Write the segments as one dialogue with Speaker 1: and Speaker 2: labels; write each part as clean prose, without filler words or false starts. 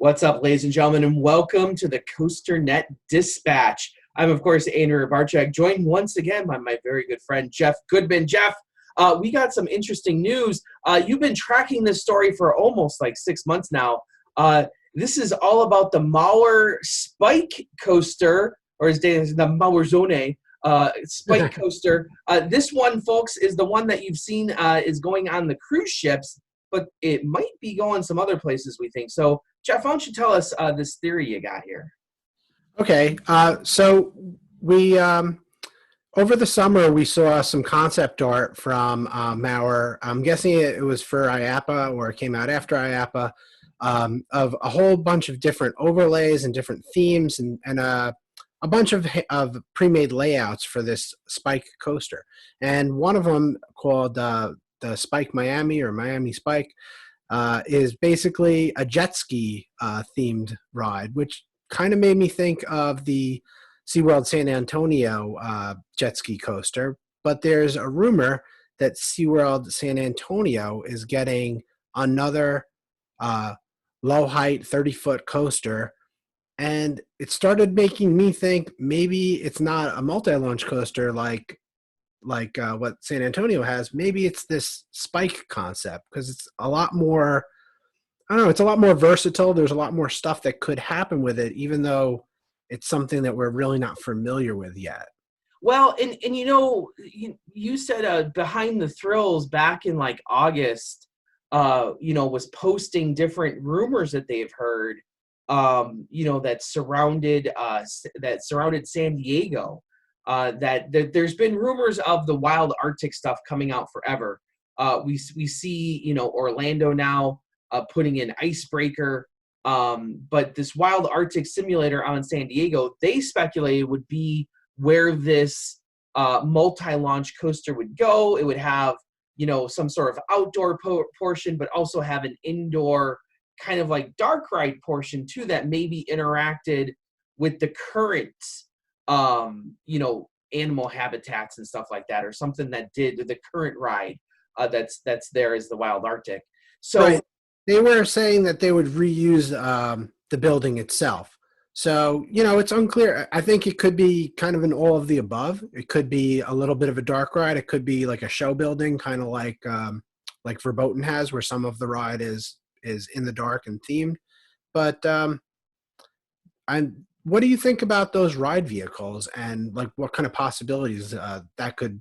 Speaker 1: What's up, ladies and gentlemen, and welcome to the COASTER-net Dispatch. I'm, of course, Andrew Barczyk, joined once again by my very good friend, Jeff Goodman. Jeff, we got some interesting news. You've been tracking this story for almost like 6 months now. This is all about the Mauer Spike Coaster, or as they say, the Mauer Zone Spike Coaster. This one, folks, is the one that you've seen is going on the cruise ships, but it might be going some other places, we think. So, Jeff, why don't you tell us this theory you got here?
Speaker 2: Okay, so we over the summer we saw some concept art from Mauer. I'm guessing it was for IAAPA, or it came out after IAAPA, of a whole bunch of different overlays and different themes and a bunch of pre-made layouts for this Spike coaster. And one of them, called the Spike Miami, or Miami Spike, is basically a jet ski themed ride, which kind of made me think of the SeaWorld San Antonio jet ski coaster. But there's a rumor that SeaWorld San Antonio is getting another low height 30-foot coaster. And it started making me think maybe it's not a multi-launch coaster like what San Antonio has. Maybe it's this Spike concept, because it's a lot more, I don't know, it's a lot more versatile. There's a lot more stuff that could happen with it, even though it's something that we're really not familiar with yet.
Speaker 1: Well, and you said Behind the Thrills back in like August, was posting different rumors that they've heard, that surrounded San Diego. That there's been rumors of the wild Arctic stuff coming out forever. We see Orlando now putting in Icebreaker, but this wild Arctic simulator out in San Diego, they speculated would be where this multi-launch coaster would go. It would have some sort of outdoor portion, but also have an indoor kind of like dark ride portion too, that maybe interacted with the current animal habitats and stuff like that, or something that did with the current ride that's there is the Wild Arctic. So
Speaker 2: right. They were saying that they would reuse the building itself. So, it's unclear. I think it could be kind of an all of the above. It could be a little bit of a dark ride. It could be like a show building, kind of like Verboten has, where some of the ride is in the dark and themed. But what do you think about those ride vehicles, and like what kind of possibilities that could,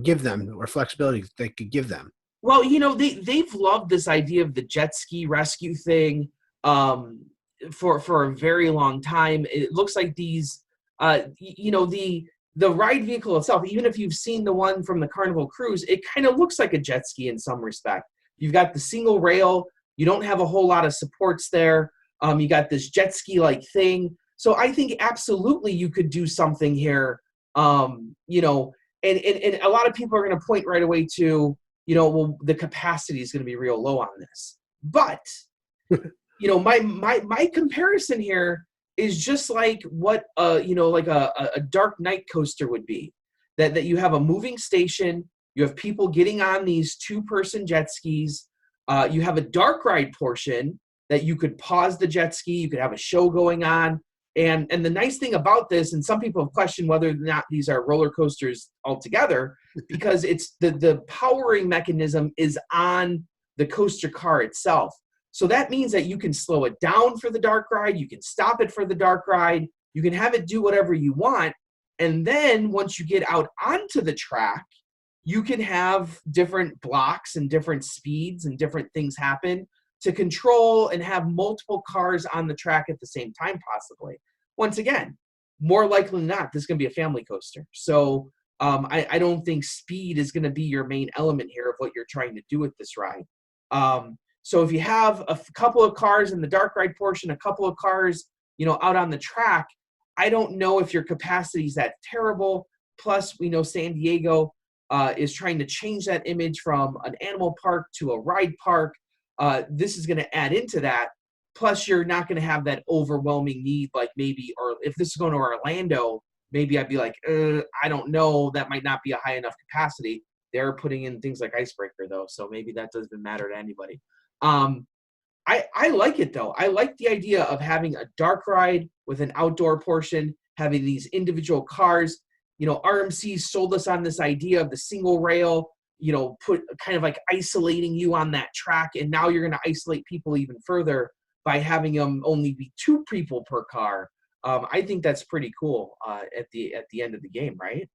Speaker 2: give them, or flexibility they could give them?
Speaker 1: Well, they've loved this idea of the jet ski rescue thing for a very long time. It looks like these, the ride vehicle itself, even if you've seen the one from the Carnival Cruise, it kind of looks like a jet ski in some respect. You've got the single rail. You don't have a whole lot of supports there. You got this jet ski-like thing. So I think absolutely you could do something here, and a lot of people are going to point right away to, well, the capacity is going to be real low on this. But, my comparison here is just like what, like a dark night coaster would be. That you have a moving station, you have people getting on these two-person jet skis, you have a dark ride portion that you could pause the jet ski, you could have a show going on. And the nice thing about this, and some people have questioned whether or not these are roller coasters altogether, because it's the powering mechanism is on the coaster car itself. So that means that you can slow it down for the dark ride, you can stop it for the dark ride, you can have it do whatever you want. And then once you get out onto the track, you can have different blocks and different speeds and different things happen to control and have multiple cars on the track at the same time, possibly. Once again, more likely than not, this is going to be a family coaster. So I don't think speed is going to be your main element here of what you're trying to do with this ride. So if you have a couple of cars in the dark ride portion, a couple of cars, out on the track, I don't know if your capacity is that terrible. Plus, we know San Diego is trying to change that image from an animal park to a ride park. This is going to add into that. Plus, you're not going to have that overwhelming need, like maybe, or if this is going to Orlando, maybe I'd be like, I don't know, that might not be a high enough capacity. They're putting in things like Icebreaker, though, so maybe that doesn't matter to anybody. I like it though. I like the idea of having a dark ride with an outdoor portion, having these individual cars. You know, RMC sold us on this idea of the single rail, you know, put kind of like isolating you on that track. And now you're going to isolate people even further by having them only be two people per car. I think that's pretty cool at the end of the game, right?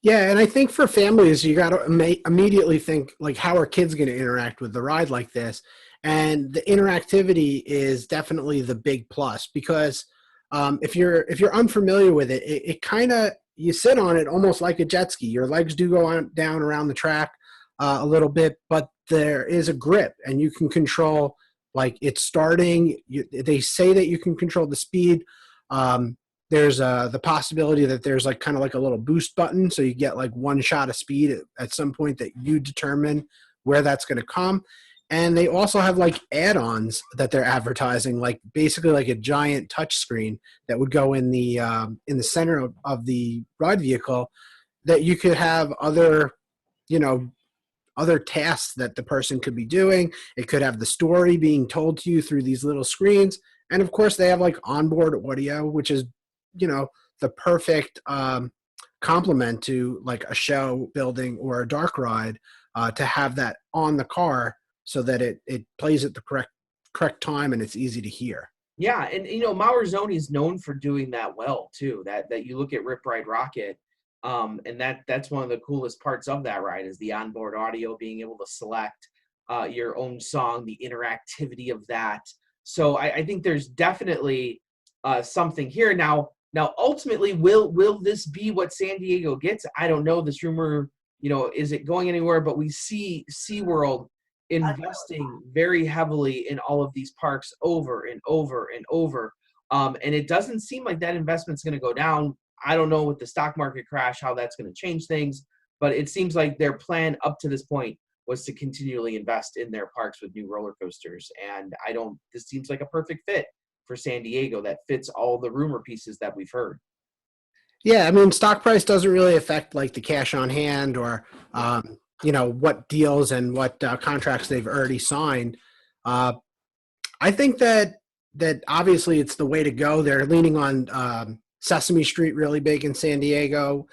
Speaker 2: Yeah, and I think for families, you got to immediately think like, how are kids going to interact with the ride like this? And the interactivity is definitely the big plus because if you're unfamiliar with it, it kind of you sit on it almost like a jet ski. Your legs do go on down around the track a little bit, but there is a grip, and you can control like it's starting. They say that you can control the speed. Um, there's the possibility that there's like kind of like a little boost button, so you get like one shot of speed at some point that you determine where that's going to come. And they also have like add-ons that they're advertising, like basically like a giant touch screen that would go in the center of the ride vehicle, that you could have other, you know, other tasks that the person could be doing. It could have the story being told to you through these little screens. And of course, they have like onboard audio, which is, you know, the perfect complement to like a show building or a dark ride, to have that on the car so that it plays at the correct time and it's easy to hear.
Speaker 1: Yeah, and you know, Maurizoni is known for doing that well too. That you look at Rip Ride Rocket, and that's one of the coolest parts of that ride is the onboard audio, being able to select your own song, the interactivity of that. So I think there's definitely something here. Now, ultimately, will this be what San Diego gets? I don't know. This rumor, you know, is it going anywhere? But we see SeaWorld investing very heavily in all of these parks over and over and over. And it doesn't seem like that investment's going to go down. I don't know with the stock market crash how that's going to change things, but it seems like their plan up to this point was to continually invest in their parks with new roller coasters. And this seems like a perfect fit for San Diego that fits all the rumor pieces that we've heard.
Speaker 2: Yeah, I mean, stock price doesn't really affect like the cash on hand or you know, what deals and what contracts they've already signed. Uh, I think that obviously it's the way to go. They're leaning on Sesame Street really big in San Diego.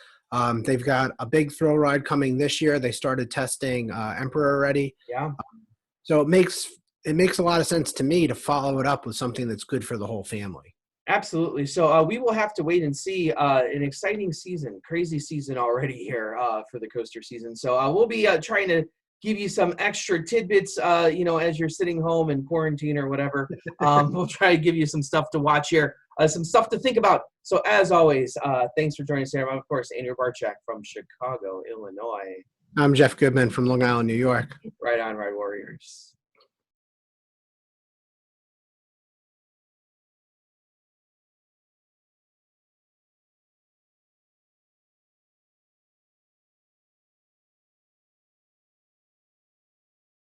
Speaker 2: They've got a big thrill ride coming this year. They started testing Emperor already,
Speaker 1: Yeah.
Speaker 2: so it makes a lot of sense to me to follow it up with something that's good for the whole family.
Speaker 1: Absolutely. So we will have to wait and see. An exciting season, crazy season already here for the coaster season. So we'll be trying to give you some extra tidbits, you know, as you're sitting home in quarantine or whatever. We'll try to give you some stuff to watch here, some stuff to think about. So as always, thanks for joining us here. I'm, of course, Andrew Barchak from Chicago, Illinois.
Speaker 2: I'm Jeff Goodman from Long Island, New York.
Speaker 1: Right on, Ride Warriors.